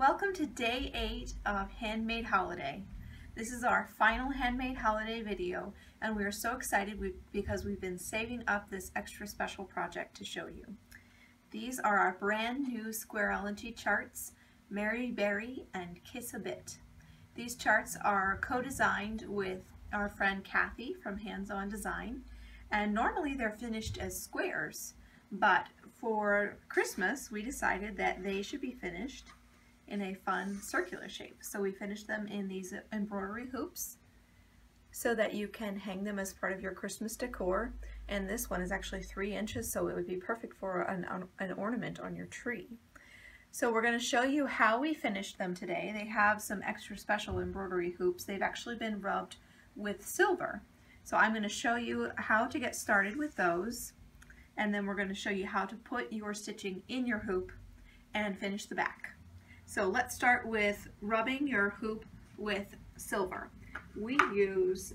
Welcome to day 8 of Handmade Holiday. This is our final Handmade Holiday video, and we are so excited because we've been saving up this extra special project to show you. These are our brand new square.ology charts, Mary Berry and Kiss a Bit. These charts are co-designed with our friend Kathy from Hands On Design, and normally they're finished as squares, but for Christmas we decided that they should be finished in a fun circular shape. So we finished them in these embroidery hoops so that you can hang them as part of your Christmas decor. And this one is actually 3 inches, so it would be perfect for an ornament on your tree. So we're going to show you how we finished them today. They have some extra special embroidery hoops. They've actually been rubbed with silver. So I'm going to show you how to get started with those, and then we're going to show you how to put your stitching in your hoop and finish the back. So let's start with rubbing your hoop with silver. We use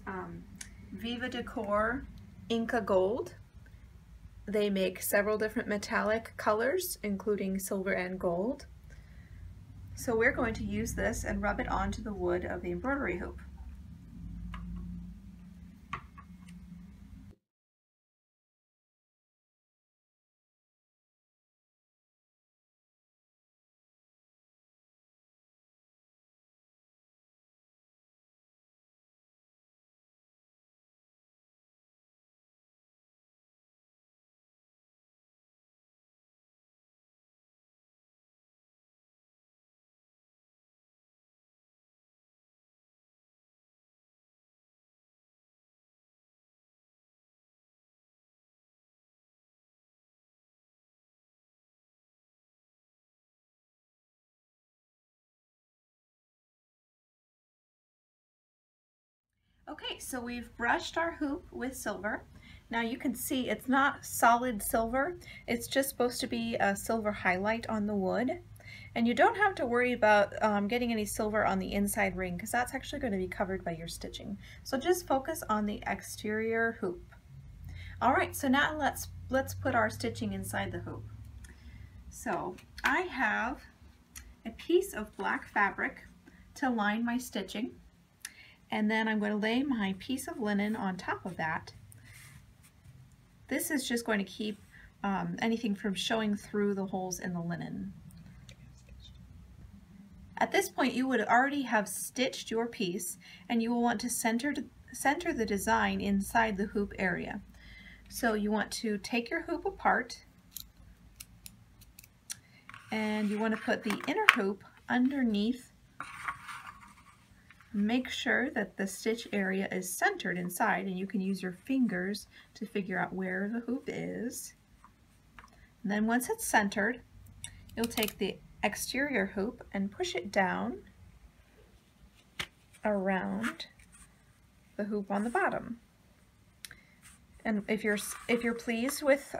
Viva Decor Inca Gold. They make several different metallic colors, including silver and gold. So we're going to use this and rub it onto the wood of the embroidery hoop. Okay, so we've brushed our hoop with silver. Now you can see it's not solid silver, it's just supposed to be a silver highlight on the wood. And you don't have to worry about getting any silver on the inside ring, because that's actually going to be covered by your stitching. So just focus on the exterior hoop. Alright, so now let's put our stitching inside the hoop. So I have a piece of black fabric to line my stitching. And then I'm going to lay my piece of linen on top of that. This is just going to keep anything from showing through the holes in the linen. At this point you would already have stitched your piece, and you will want to center the design inside the hoop area. So you want to take your hoop apart, and you want to put the inner hoop underneath. Make sure that the stitch area is centered inside, and you can use your fingers to figure out where the hoop is. And then once it's centered, you'll take the exterior hoop and push it down around the hoop on the bottom. And if you're pleased with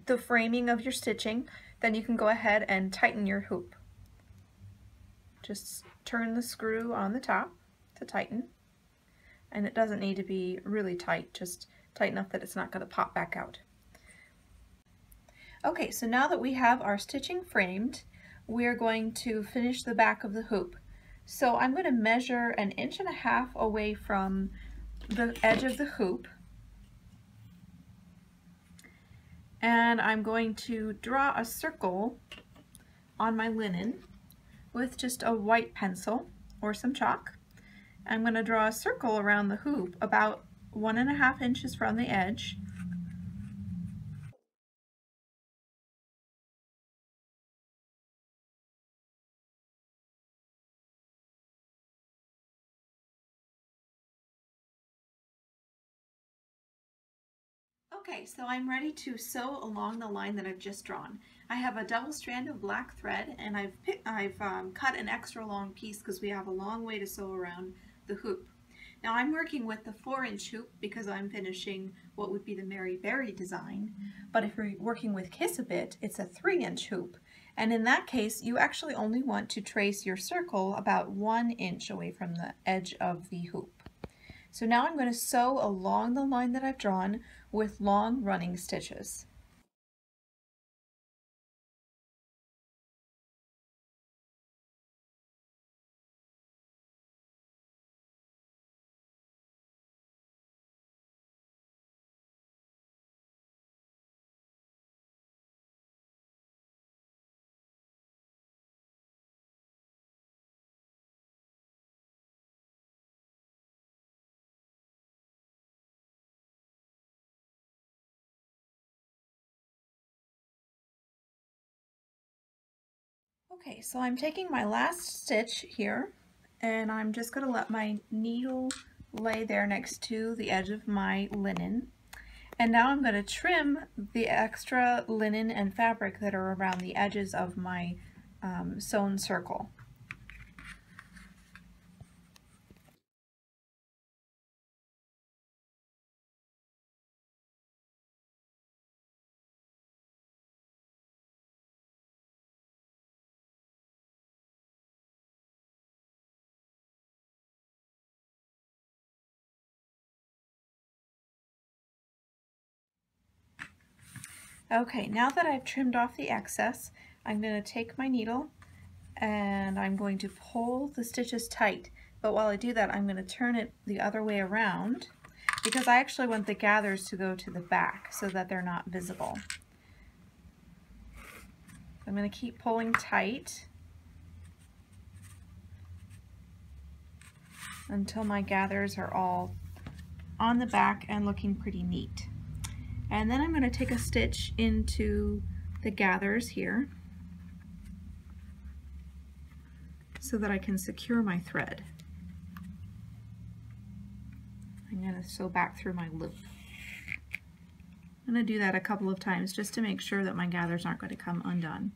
the framing of your stitching, then you can go ahead and tighten your hoop. Just turn the screw on the top to tighten, and it doesn't need to be really tight, just tight enough that it's not going to pop back out. Okay, so now that we have our stitching framed, we're going to finish the back of the hoop. So I'm going to measure 1.5 inches away from the edge of the hoop, and I'm going to draw a circle on my linen with just a white pencil or some chalk. I'm going to draw a circle around the hoop about 1.5 inches from the edge. Okay, so I'm ready to sew along the line that I've just drawn. I have a double strand of black thread, and I've cut an extra long piece because we have a long way to sew around the hoop. Now I'm working with the 4-inch hoop because I'm finishing what would be the Mary Berry design, but if you're working with Kiss a Bit, it's a 3-inch hoop. And in that case, you actually only want to trace your circle about 1 inch away from the edge of the hoop. So now I'm going to sew along the line that I've drawn with long running stitches. Okay, so I'm taking my last stitch here and I'm just going to let my needle lay there next to the edge of my linen. And now I'm going to trim the extra linen and fabric that are around the edges of my sewn circle. Okay, now that I've trimmed off the excess, I'm going to take my needle and I'm going to pull the stitches tight. But while I do that, I'm going to turn it the other way around because I actually want the gathers to go to the back so that they're not visible. I'm going to keep pulling tight until my gathers are all on the back and looking pretty neat. And then I'm going to take a stitch into the gathers here so that I can secure my thread. I'm going to sew back through my loop. I'm going to do that a couple of times just to make sure that my gathers aren't going to come undone.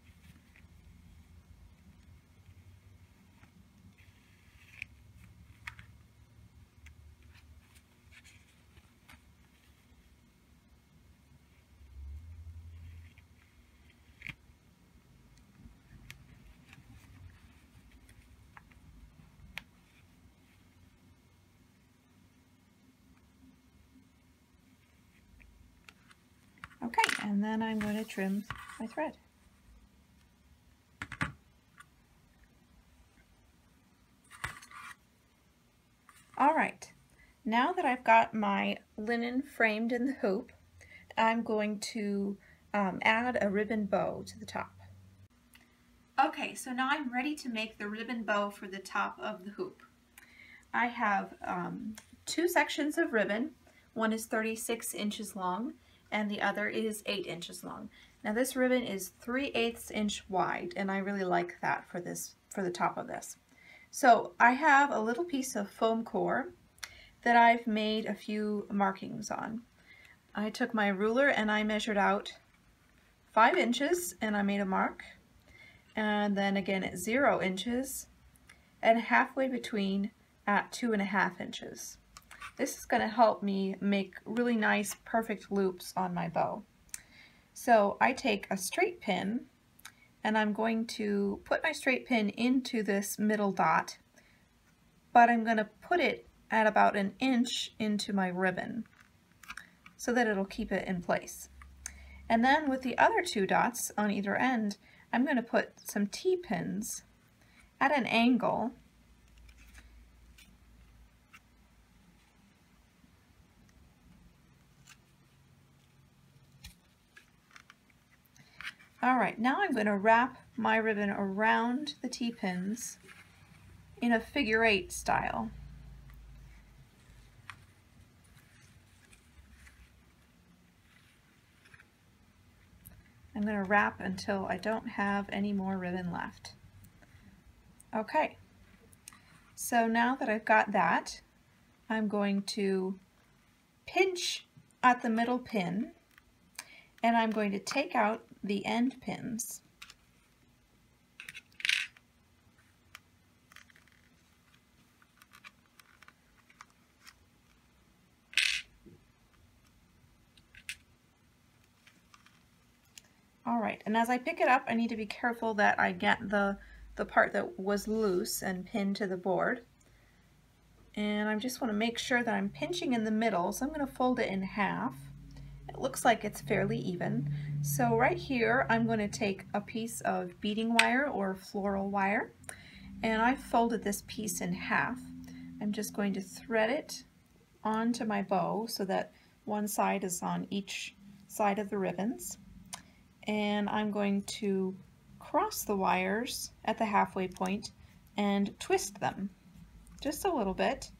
Okay, and then I'm going to trim my thread. All right, now that I've got my linen framed in the hoop, I'm going to add a ribbon bow to the top. Okay, so now I'm ready to make the ribbon bow for the top of the hoop. I have two sections of ribbon. One is 36 inches long and the other is 8 inches long. Now this ribbon is 3/8 inch wide and I really like that for the top of this. So I have a little piece of foam core that I've made a few markings on. I took my ruler and I measured out 5 inches and I made a mark, and then again at 0 inches and halfway between at 2.5 inches. This is going to help me make really nice perfect loops on my bow. So I take a straight pin and I'm going to put my straight pin into this middle dot, but I'm going to put it at about 1 inch into my ribbon so that it'll keep it in place. And then with the other 2 dots on either end, I'm going to put some T-pins at an angle All right, now I'm going to wrap my ribbon around the T-pins in a figure 8 style. I'm going to wrap until I don't have any more ribbon left. Okay, so now that I've got that, I'm going to pinch at the middle pin and I'm going to take out the end pins. All right, and as I pick it up, I need to be careful that I get the part that was loose and pinned to the board. And I just want to make sure that I'm pinching in the middle, so I'm going to fold it in half. It looks like it's fairly even. So right here, I'm going to take a piece of beading wire or floral wire, and I've folded this piece in half. I'm just going to thread it onto my bow so that one side is on each side of the ribbons. And I'm going to cross the wires at the halfway point and twist them just a little bit,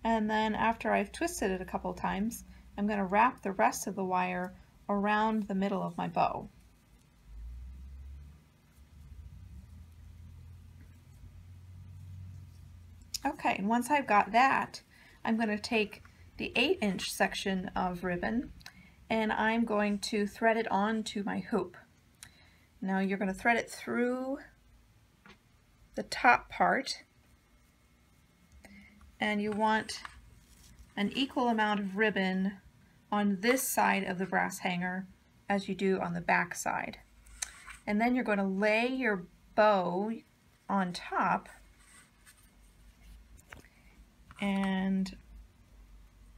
and then after I've twisted it a couple of times, I'm going to wrap the rest of the wire around the middle of my bow. Okay, and once I've got that, I'm going to take the 8-inch section of ribbon and I'm going to thread it onto my hoop. Now you're going to thread it through the top part, and you want an equal amount of ribbon on this side of the brass hanger as you do on the back side. And then you're going to lay your bow on top and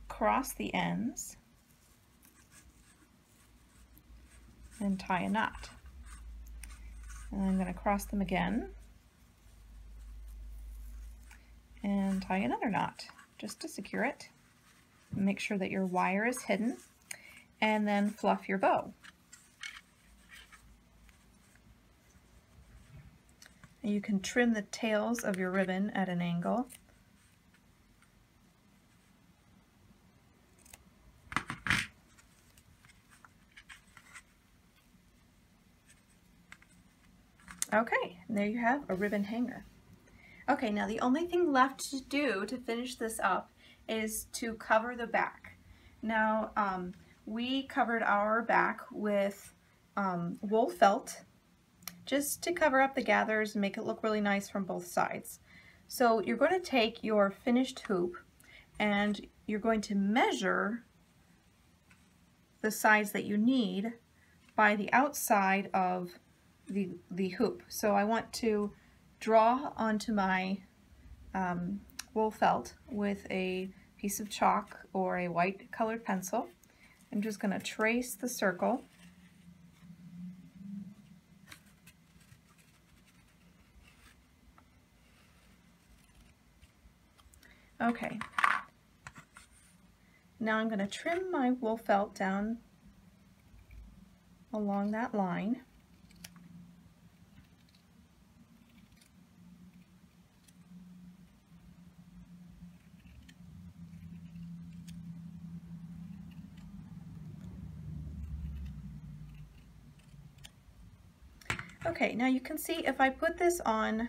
cross the ends and tie a knot. And I'm going to cross them again and tie another knot just to secure it. Make sure that your wire is hidden, and then fluff your bow. And you can trim the tails of your ribbon at an angle. Okay, and there you have a ribbon hanger. Okay, now the only thing left to do to finish this up is to cover the back. Now, we covered our back with wool felt, just to cover up the gathers and make it look really nice from both sides. So you're going to take your finished hoop and you're going to measure the size that you need by the outside of the hoop. So I want to draw onto my wool felt with a piece of chalk or a white colored pencil. I'm just going to trace the circle. Okay, now I'm going to trim my wool felt down along that line. Okay, now you can see if I put this on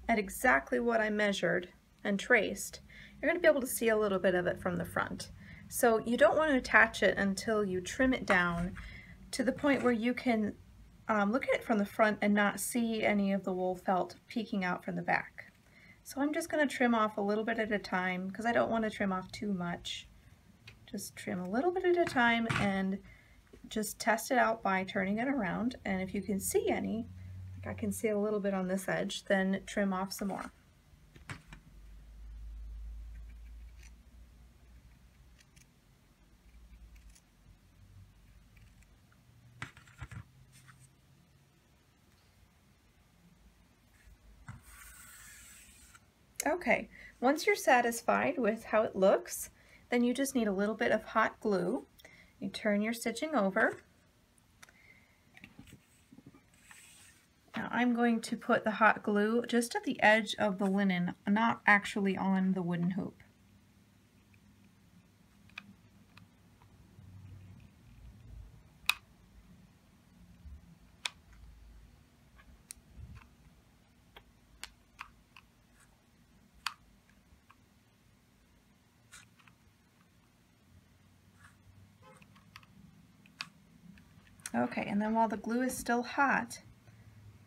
at exactly what I measured and traced, you're going to be able to see a little bit of it from the front. So you don't want to attach it until you trim it down to the point where you can look at it from the front and not see any of the wool felt peeking out from the back. So I'm just going to trim off a little bit at a time because I don't want to trim off too much. Just trim a little bit at a time and just test it out by turning it around, and if you can see any, like I can see a little bit on this edge, then trim off some more. Okay, once you're satisfied with how it looks, then you just need a little bit of hot glue. You turn your stitching over. Now I'm going to put the hot glue just at the edge of the linen, not actually on the wooden hoop. Okay, and then while the glue is still hot,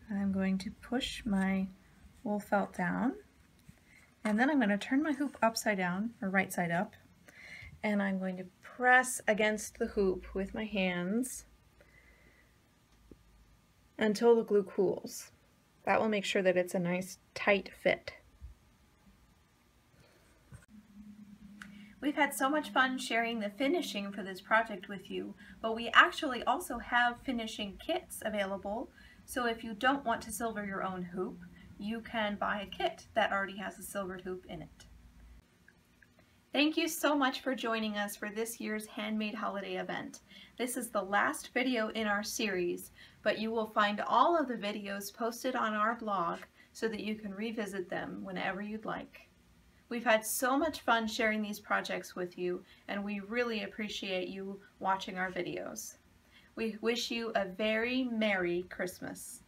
I'm going to push my wool felt down, and then I'm going to turn my hoop upside down, or right side up, and I'm going to press against the hoop with my hands until the glue cools. That will make sure that it's a nice tight fit. We've had so much fun sharing the finishing for this project with you, but we actually also have finishing kits available, so if you don't want to silver your own hoop, you can buy a kit that already has a silvered hoop in it. Thank you so much for joining us for this year's Handmade Holiday event. This is the last video in our series, but you will find all of the videos posted on our blog so that you can revisit them whenever you'd like. We've had so much fun sharing these projects with you, and we really appreciate you watching our videos. We wish you a very Merry Christmas.